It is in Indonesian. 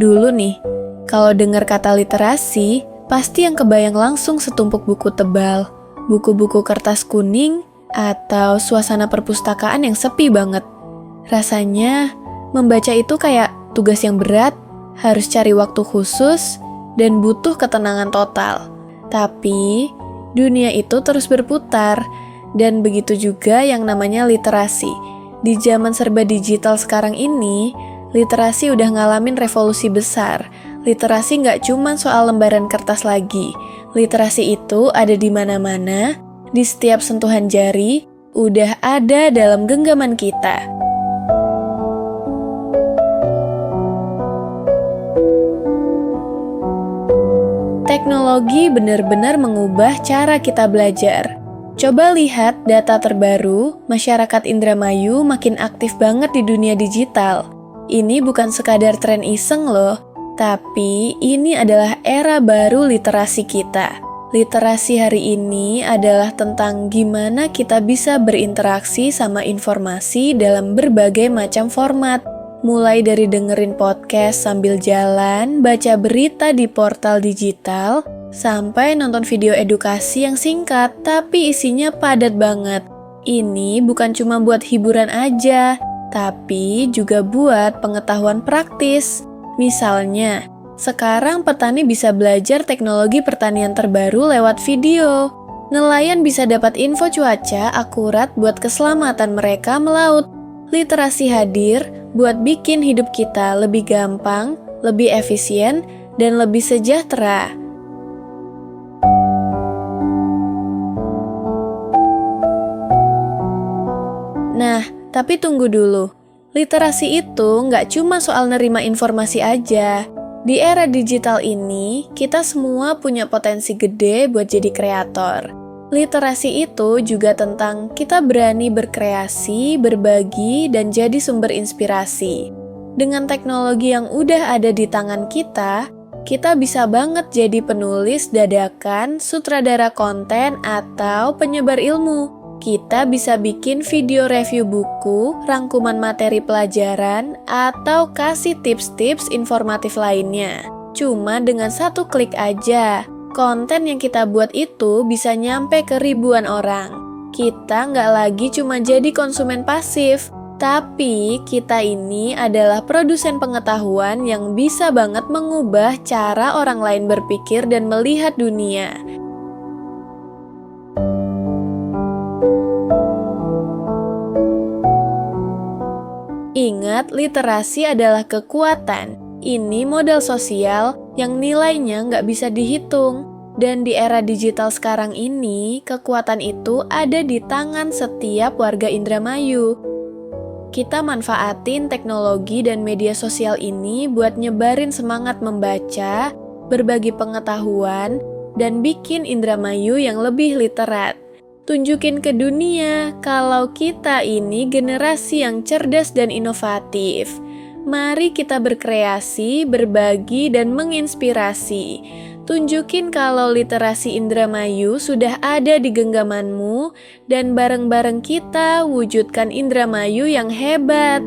Dulu nih, kalau dengar kata literasi, pasti yang kebayang langsung setumpuk buku tebal, buku-buku kertas kuning, atau suasana perpustakaan yang sepi banget. Rasanya, membaca itu kayak tugas yang berat, harus cari waktu khusus, dan butuh ketenangan total. Tapi, dunia itu terus berputar, dan begitu juga yang namanya literasi. Di zaman serba digital sekarang ini, literasi udah ngalamin revolusi besar. Literasi nggak cuma soal lembaran kertas lagi. Literasi itu ada di mana-mana, di setiap sentuhan jari, udah ada dalam genggaman kita. Teknologi benar-benar mengubah cara kita belajar. Coba lihat data terbaru, masyarakat Indramayu makin aktif banget di dunia digital. Ini bukan sekadar tren iseng loh, tapi ini adalah era baru literasi kita. Literasi hari ini adalah tentang gimana kita bisa berinteraksi sama informasi dalam berbagai macam format. Mulai dari dengerin podcast sambil jalan, baca berita di portal digital, sampai nonton video edukasi yang singkat tapi isinya padat banget. Ini bukan cuma buat hiburan aja, tapi juga buat pengetahuan praktis. Misalnya, sekarang petani bisa belajar teknologi pertanian terbaru lewat video. Nelayan bisa dapat info cuaca akurat buat keselamatan mereka melaut. Literasi hadir buat bikin hidup kita lebih gampang, lebih efisien, dan lebih sejahtera. Nah, tapi tunggu dulu. Literasi itu nggak cuma soal nerima informasi aja. Di era digital ini, kita semua punya potensi gede buat jadi kreator. Literasi itu juga tentang kita berani berkreasi, berbagi, dan jadi sumber inspirasi. Dengan teknologi yang udah ada di tangan kita bisa banget jadi penulis dadakan, sutradara konten, atau penyebar ilmu. Kita bisa bikin video review buku, rangkuman materi pelajaran, atau kasih tips-tips informatif lainnya. Cuma dengan satu klik aja, konten yang kita buat itu bisa nyampe ke ribuan orang. Kita nggak lagi cuma jadi konsumen pasif, tapi kita ini adalah produsen pengetahuan yang bisa banget mengubah cara orang lain berpikir dan melihat dunia. Ingat, literasi adalah kekuatan. Ini modal sosial yang nilainya nggak bisa dihitung. Dan di era digital sekarang ini, kekuatan itu ada di tangan setiap warga Indramayu. Kita manfaatin teknologi dan media sosial ini buat nyebarin semangat membaca, berbagi pengetahuan, dan bikin Indramayu yang lebih literat. Tunjukin ke dunia kalau kita ini generasi yang cerdas dan inovatif. Mari kita berkreasi, berbagi, dan menginspirasi. Tunjukin kalau literasi Indramayu sudah ada di genggamanmu, dan bareng-bareng kita wujudkan Indramayu yang hebat.